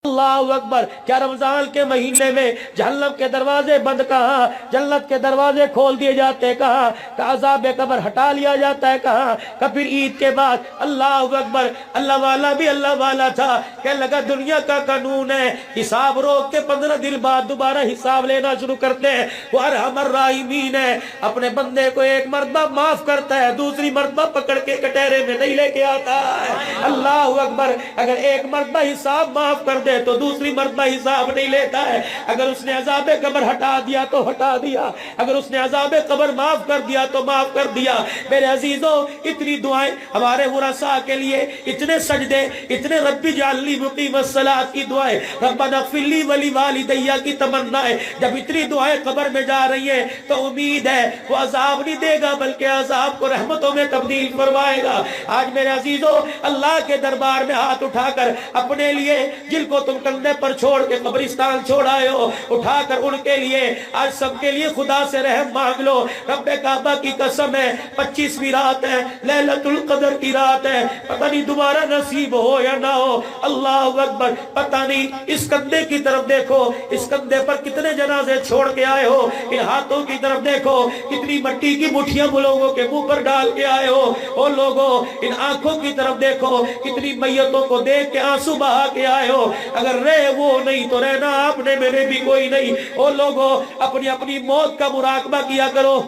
اللہ اکبر. کیا رمضان کے مہینے میں جہنم کے دروازے بند کہاں، جنت کے دروازے کھول دیے جاتے کہاں، کہ عذاب قبر ہٹا لیا جاتا ہے کہاں. پھر عید کے بعد اللہ اکبر، اللہ والا بھی اللہ والا تھا، کہ لگا دنیا کا قانون ہے حساب روک کے 15 دن بعد دوبارہ حساب لینا شروع کرتے ہیں. وہ ارحم الراحمین ہے، اپنے بندے کو ایک مرتبہ معاف کرتا ہے، دوسری مرتبہ پکڑ کے کٹہرے میں نہیں لے کے آتا ہے. اللہ اکبر. اگر ایک مرتبہ حساب معاف کر دے تو دوسری مرتبہ حساب نہیں لیتا ہے. اگر اس نے عذاب قبر ہٹا دیا تو ہٹا دیا، اگر اس نے عذاب قبر معاف کر دیا تو معاف کر دیا. میرے عزیزوں، اتنی دعائیں ہمارے ورثاء کے لیے، اتنے سجدے، اتنے رب اجعلنی مقیم الصلاۃ کی دعائیں، ربنا اغفر لی ولی والدی کی تمنائیں. جب اتنی دعائیں قبر میں جا رہی ہیں تو امید ہے وہ عذاب نہیں دے گا بلکہ عذاب کو رحمتوں میں تبدیل فرمائے گا. آج میرے عزیزوں، اللہ کے دربار میں ہاتھ اٹھا کر اپنے لیے جن کو تم کندھے پر چھوڑ کے قبرستان چھوڑ آئے ہو، اٹھا کر ان کے لیے آج سب کے لیے خدا سے رحم مانگ لو. رب کعبہ کی قسم ہے، 25ویں رات ہے، لیلۃ القدر کی رات ہے، پتہ نہیں دوبارہ نصیب ہو یا نہ ہو. اللہ اکبر. پتہ نہیں اس کندھے کی طرف دیکھو، اس کندھے پر کتنے جنازے چھوڑ کے آئے ہو. ان ہاتھوں کی طرف دیکھو، کتنی مٹی کی مٹھیاں لوگوں کے منہ پر ڈال کے آئے ہو. او لوگوں، ان آنکھوں کی طرف دیکھو، کتنی میتوں کو دیکھ کے آنسو بہا کے آئے ہو. اگر رہے وہ نہیں تو رہنا آپ نے میرے بھی کوئی نہیں. او لوگوں، اپنی اپنی موت کا مراقبہ کیا کرو.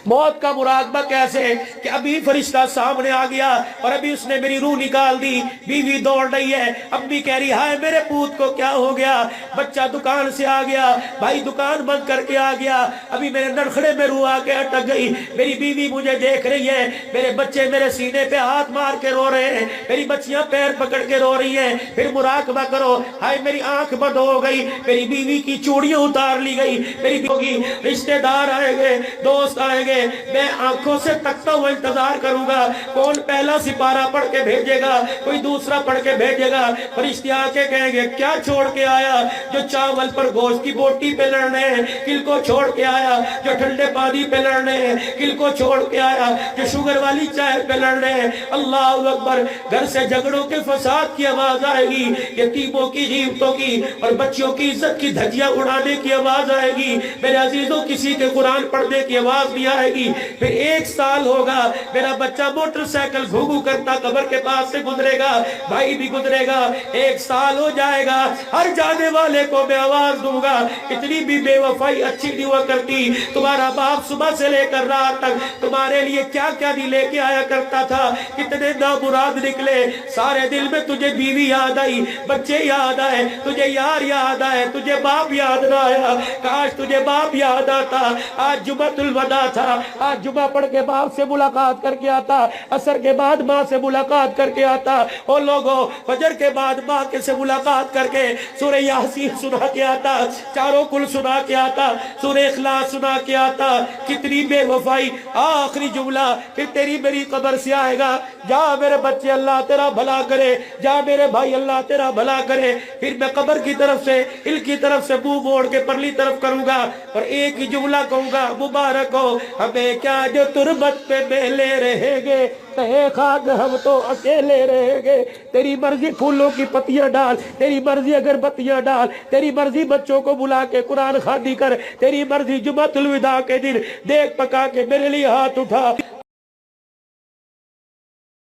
موت کا مراقبہ کیسے کہ ابھی فرشتہ سامنے آ گیا اور ابھی اس نے میری روح نکال دی. بیوی دوڑ رہی ہے، امی کہہ رہی ہائے میرے پوت کو کیا ہو گیا. بچہ دکان سے آ گیا، بھائی دکان بند کر کے آ گیا، ابھی میرے نرخڑے میں روح آ کے اٹک گئی. میری بیوی مجھے دیکھ رہی ہے، میرے بچے میرے سینے پہ ہاتھ مار کے رو رہے ہیں، میری بچیاں پیر پکڑ کے رو رہی ہیں. پھر مراقبہ کرو، ہائے میری آنکھ بند ہو گئی، میری بیوی کی چوڑیاں اتار لی گئی، میری بیوی رشتہ دار آئے گے، دوست آئے گے، میں آنکھوں سے تکتا ہوا انتظار کروں گا کون پہلا سپارہ پڑھ کے بھیجے گا، کوئی دوسرا پڑھ کے بھیجے گا. فرشتے آ کے کہیں گے کیا چھوڑ کے آیا؟ جو چاول پر گوشت کی بوٹی پہ لڑنے ہیں کل کو چھوڑ کے آیا، جو ٹھنڈے پانی پہ لڑنے ہیں کل کو چھوڑ کے آیا، جو شوگر والی چائے پہ لڑنے ہیں. اللہ اکبر. گھر سے جھگڑوں کے فساد کی آواز آئے گی، یتیموں کی غیبتوں کی اور بچیوں کی عزت کی دھجیاں اڑانے کی آواز آئے گی. میرے عزیزوں، کسی کے قرآن پڑھنے کی آواز نہیں آئے گی. پھر 1 سال ہوگا، میرا بچہ موٹر سائیکل گھوگو کرتا قبر کے پاس سے گزرے گا، بھائی بھی گزرے گا. 1 سال ہو جائے گا، ہر جانے والے کو میں آواز دوں گا اتنی بھی بے وفائی اچھی نہیں ہوا کرتی. تمہارا باپ صبح سے لے کر رات تک تمہارے لیے کیا کیا نہیں لے کے آیا کرتا تھا، کتنے نامراد نکلے. سارے دل میں تجھے بیوی یاد آئی، بچے یاد آئے، تجھے یار یاد آئے، تجھے باپ یاد نہ آیا. کاش تجھے باپ یاد آتا. آج جمعۃ الوداع تھا، آج جمعہ پڑھ کے باپ سے ملاقات کر کے آتا، عصر کے بعد ماں سے ملاقات کر کے آتا. اور لوگوں، فجر کے بعد ماں کے سے ملاقات کر کے سورہ یاسین سنا کے آتا، چاروں کل سنا کے آتا، سورہ اخلاص سنا کے آتا. کتنی بے وفائی. آخری جملہ پھر تیری میری قبر سے آئے گا، جا میرے بچے اللہ تیرا بھلا کرے، جا میرے بھائی اللہ تیرا بھلا کرے. پھر میں قبر کی طرف سے ان کی طرف سے منہ موڑ کے پرلی طرف کروں گا اور ایک ہی جملہ کہوں گا، مبارک ہو ہمیں کیا جو تربت پہ میلے رہیں گے، تہے خاک ہم تو اکیلے رہیں گے. تیری مرضی پھولوں کی پتیاں ڈال، تیری مرضی اگربتیاں ڈال، تیری مرضی بچوں کو بلا کے قرآن خوانی کر، تیری مرضی جمعۃ الوداع کے دن دیکھ پکا کے میرے لیے ہاتھ اٹھا.